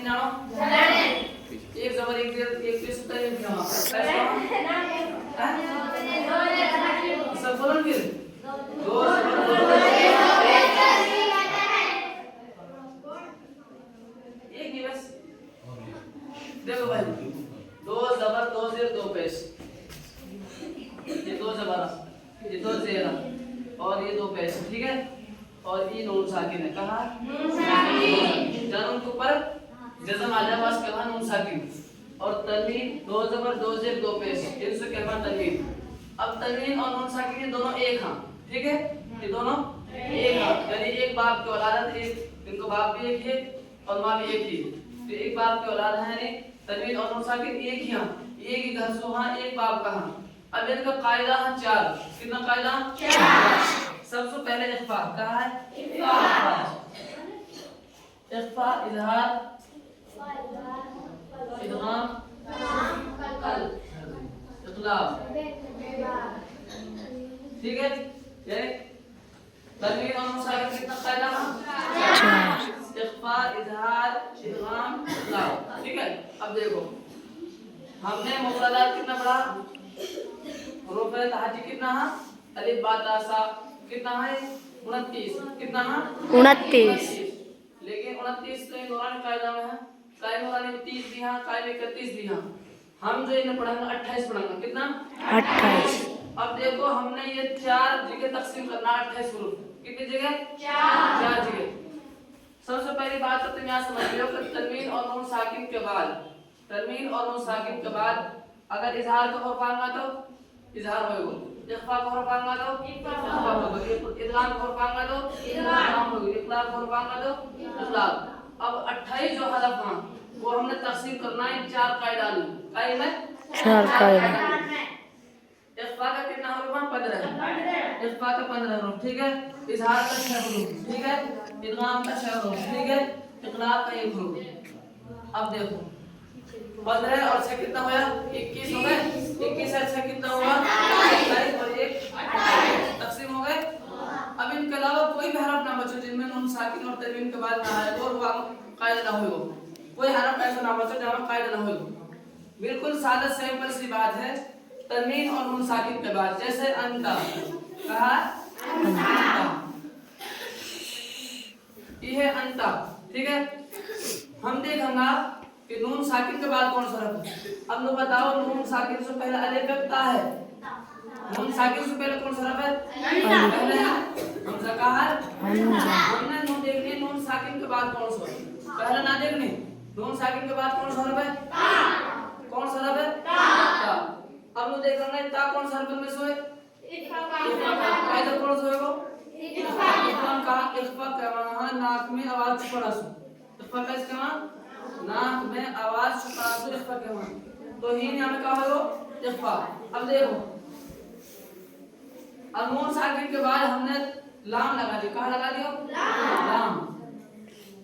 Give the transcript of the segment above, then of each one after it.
तन्वीन जानो एक जबर एक जेर एक पेश होता है क्या सब बोलो फिर दो एक ही बस देखो भाई दो जबर दो जेर दो पेश ये दो जबर ये दो जेर और ये दो पेश ठीक है और ये नून साकिन है कहा नून साकिन जन्म के ऊपर जज़म आ जाए बस कहा नून साकिन और तन्वीन दो जबर दो जेर दो पेश इनसे कहवा तन्वीन अब तन्वीन और नून साकिन ये दोनों एक हैं ठीक है ये दोनों एक हैं यानी एक बाप की औलाद है इनको बाप भी एक है और मां भी एक ही तो एक बाप की औलाद है यानी तन्वीन और नून साकिन एक ही हैं एक ही घर से वहां एक बाप का है अब इनका कायदा है चार कितना कायदा चार सबसे पहले इख्फा कहा है इख्फा इजहार इदगाम इखलाब ठीक है ये तन्वीन और नून साकिन कितना कायदा है इख्फा इजहार इदगाम इखलाब ठीक है अब देखो हमने मुफरदात कितना पढ़ा हरूफ तहजी कितना है अलिफ बा ता सा कितना है 29 कितना है 29 लेकिन 29 तो नूरानी कायदा में है कायदा नूरानी में 30 भी है कायदा में 31 भी है हम जो इन्हें पढ़ाएंगे 28 पढ़ाएंगे कितना 28 अब देखो हमने ये चार जगह तकसीम करना 28 हरूफ कितनी जगह चार जगह सबसे पहली बात तो तुम यहाँ समझ लो कि तन्वीन और नून साकिन के बाद तन्वीन और नून साकिन के बाद अगर इजहार का हर्फ आएगा तो इजहार होगा इख्फा का हर्फ आएगा तो इख्फा होगा इदगाम का हर्फ आएगा तो इदगाम होगा इखलाब का हर्फ आएगा तो इखलाब अब 28 जो हरफ हैं वो हमने तकसीम करना है चार कायदा में चार कायदा इख्फा का कितना हर्फ है 15 इख्फा का 15 हर्फ ठीक है इजहार का 6 हर्फ ठीक है इदगाम का 6 हर्फ ठीक है इखलाब का 1 हर्फ अब देखो 15 और 6 कितना हुआ 21 हो गए 21 और 6 कितना हुआ 27 और 1 तकसीम हो गए अब इनके अलावा कोई भी हरफ ना बचे जिनमें नून साकिन और तन्वीन के बाद ना आए और वो कायदा ना होगा कोई हरफ ऐसा ना बचे जहां कायदा ना होगा बिल्कुल सादा सिंपल सी बात है तन्वीन और नून साकिन के बाद जैसे अंता कहा अंता ये है अंता ठीक है हम देखेंगे कि नून साकिन के बाद कौन सा हरफ है अब लो बताओ नून साकिन से पहले अलिफ ता है नून साकिन से पहले कौन सा हरफ है पहले हमजा का है हमने नून देखनी नून साकिन के बाद कौन सा पहले ना देखनी नून साकिन के बाद कौन सा हरफ है कौन सा हरफ है ता अब लो देखेंगे ता कौन सा हरफ में से है इधर कौन सा होगा इख्फा का इख्फा का माना नाक में आवाज छुपा सो इख्फा का इसका माना नाक में आवाज छुपा सो इख्फा के माना तो हीन यहां में क्या होगा इख्फा अब देखो अब नून साकिन के बाद हमने लाम लगा दिया कहां लगा दियो लाम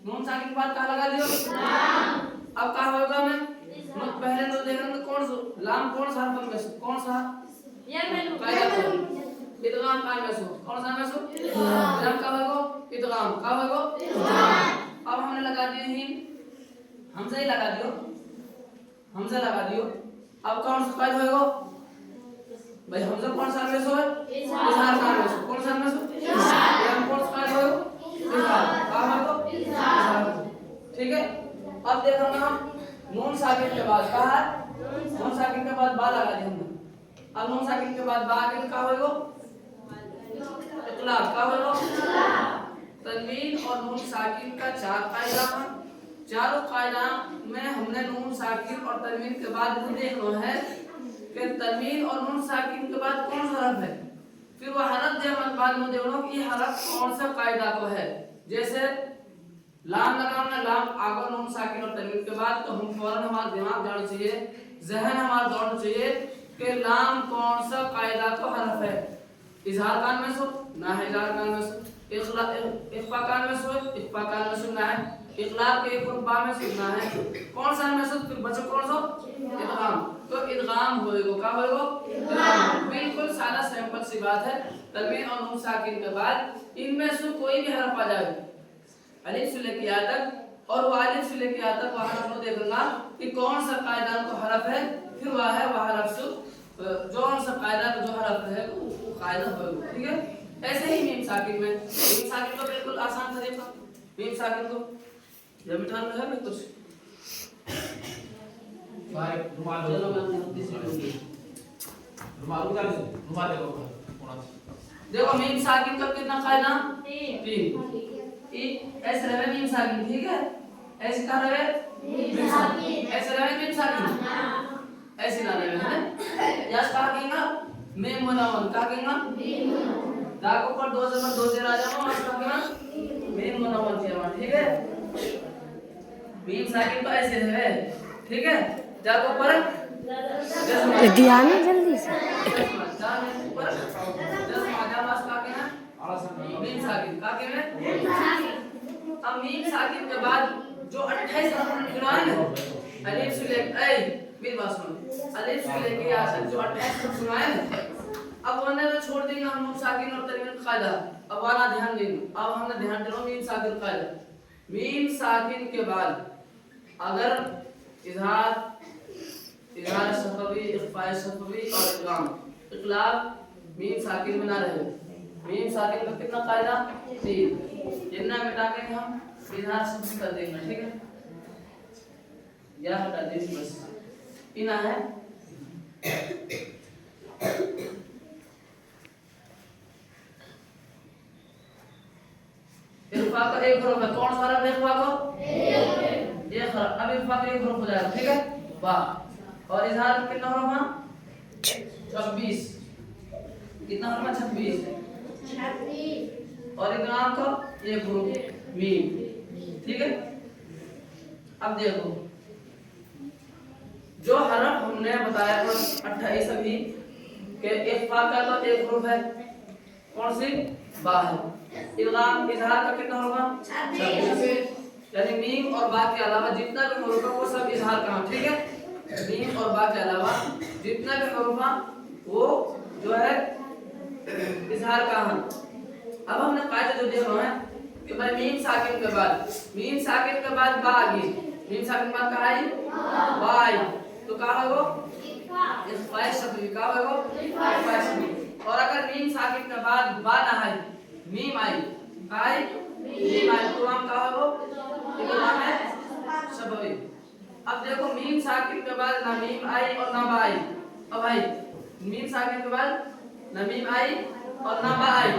नून साकिन के बाद कहां लगा दियो लाम अब क्या होगा मैं पहले तो देखेंगे कौन सा लाम कौन सा हरफ में से कौन सा ये मैंने इदगाम का में से कौन सा में से इदगाम का होगा इदगाम का होगा इदगाम अब हमने लगा दिए ही हमजा ही लगा दियो हमजा लगा दियो अब कौन सा कायदा होगा भाई हमजा कौन सा में से है इजहार का में से कौन सा में से इजहार कौन सा कायदा होगा इजहार का होगा इजहार ठीक है अब देखेंगे हम नून साकिन के बाद कहा नून साकिन के बाद बा लगा दिया हमने अब नून साकिन के बाद बा के का होगा इखलाब का होगा तन्वीन और नून साकिन का चार कायदा है चारों कायदा में हमने नून साकिन और तन्वीन के बाद ये देखना है कि तन्वीन और नून साकिन के बाद कौन सा हरफ है फिर वो हरफ जब बाद में देखना कि ये हरफ कौन सा कायदा को है जैसे लाम लगाना लाम आगे नून साकिन और तन्वीन के बाद तो हम फौरन हमारा दिमाग जाना चाहिए जहन हमारा दौड़ना चाहिए कि लाम कौन सा कायदा को हरफ है इजहार कान में सो ना है इजहार कान में सो इख्फा कान में सो इख्फा कान में सो ना है इखलाब के एक हरफ बा में से ना है कौन सा में से फिर बचे कौन सा इदगाम तो इदगाम होएगा क्या होएगा इदगाम बिल्कुल सादा सिंपल सी बात है तन्वीन और नून साकिन के बाद इनमें से कोई भी हरफ आ जाए अलिफ से लेकर या तक और वो अलिफ से लेके यहाँ तक वहां हम लोग देखेंगे कि कौन सा कायदा को हरफ है, फिर वह है वह हरफ जो सा कायदा का जो हरफ है वो कायदा होगा। ठीक है, ऐसे ही मीम साकिन में, मीम साकिन तो बिल्कुल आसान था। देखो मीम साकिन को जब मिठान में है ना कुछ चलो मैं तीसरी देखो मीम साकिन का कितना कायदा 3 ऐसे रहे मीम साकिन। ठीक है, ऐसे कहा रहे मीम साकिन, ऐसे रहे मीम साकिन, ऐसे ना रहे है यस कहा कहेंगे मीम मुनव्वन कहा कहेंगे दाग ऊपर 2 जबर 2 से राजा में मत कहा मीम मुनव्वन किया। ठीक है, मीम साकिन तो ऐसे रहे। ठीक है, दाग ऊपर ध्यान है जल्दी से मीम साकिन का के में। अब मीम साकिन के बाद जो 28 हरफ गिनाए ना अलिफ से लेके ए मेरी बात सुनो, अलिफ से लेके यहाँ तक जो 28 हरफ गिनाए ना, अब वरना तो छोड़ देंगे हम मीम साकिन और तनवीन कायदा। अब वाला ध्यान देंगे, अब हमने ध्यान देना मीम साकिन कायदा। मीम साकिन के बाद अगर इजहार शफवी, इख्फा शफवी और इदगाम इकलाब मीम साकिन में ना रहे, मीम साकिन का कितना कायदा 3 जितना मिटा के हम इजहार शफवी कर देंगे। ठीक है, यह हटा देंगे बस इना है। इख्फा का एक हरफ है, कौन सा हरफ है इख्फा को एक हरफ। अब इख्फा का एक हरफ हो जाएगा। ठीक है, वाह। और इजहार कितना हरफ है 26, कितना हरफ है 26 और इदगाम का एक हरफ मीम। ठीक है, अब देखो जो हरफ हमने बताया था 28 अभी के इख्फा का तो एक हरफ है, कौन सी बा है। इदगाम इजहार का कितना होगा 26, यानी मीम और बा के अलावा जितना भी हरफ है वो सब इजहार का। ठीक है, मीम और बा के अलावा जितना भी हरफ है वो जो है इजहार का है। अब हमने कायदा जो देखा है कि भाई मीम साकिन के बाद बा आ गई, मीम साकिन के बाद का आई बा आई, तो क्या होगा इख्फा शफवी का होगा इख्फा शफवी। और अगर मीम साकिन के बाद बा ना आई मीम आई मीम आई तो हम क्या होगा इदगाम है शफवी। अब देखो मीम साकिन के बाद ना मीम आई और ना बा आई। अब भाई मीम साकिन के बाद ना मीम आई और ना बा आई,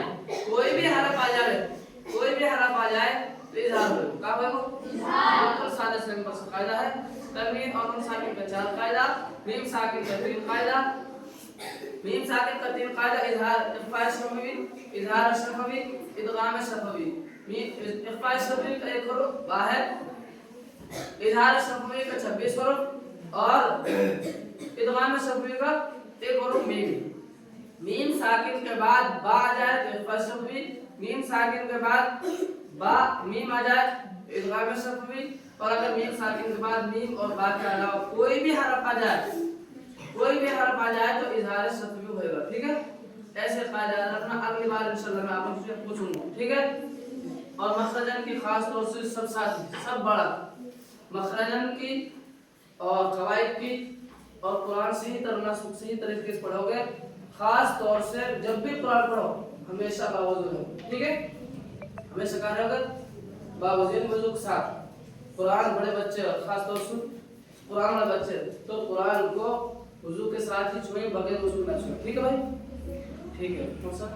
कोई भी हरफ आ जाए तो इजहार हो का होगा बिल्कुल सादा सिंपल सा कायदा है। तनवीन और नून साकिन का 4 कायदा, मीम साकिन का 3 कायदा, मीम साकिन का 3 कायदा इजहार इख्फा शफवी, इजहार शफवी, इदगाम शफवी। मीम इख्फा शफवी का एक हरफ बा है, इजहार शफवी का 26 हरफ और इदगाम शफवी का एक हरफ मीम। मीम साकिन के बाद बा आ जाए तो इख्फा शफवी, मीम साकिन के बाद बा मीम आ जाए तो इदगाम शफवी, और अगर मीम साकिन के बाद मीम और बा के अलावा कोई भी हरफ आ जाए तो इजहार शफवी होगा। ठीक है, ऐसे कायदा रखना। अगली बार इंशाल्लाह मैं आपसे पूछूंगा। ठीक है, और मखरजन की खास तौर से सब साथी सब बड़ा मखरजन की और कवायद की और कुरान सही तरीके से पढ़ोगे। खास तौर से जब भी कुरान पढ़ो हमेशा बावजूद है। ठीक है, हमेशा कहा रहेगा बावजूद वजू के साथ। कुरान बड़े बच्चे और खास तौर से कुरान वाले बच्चे तो कुरान को वजू के साथ ही छुए, बगैर वजू ना छुए। ठीक है भाई, ठीक है कौन सा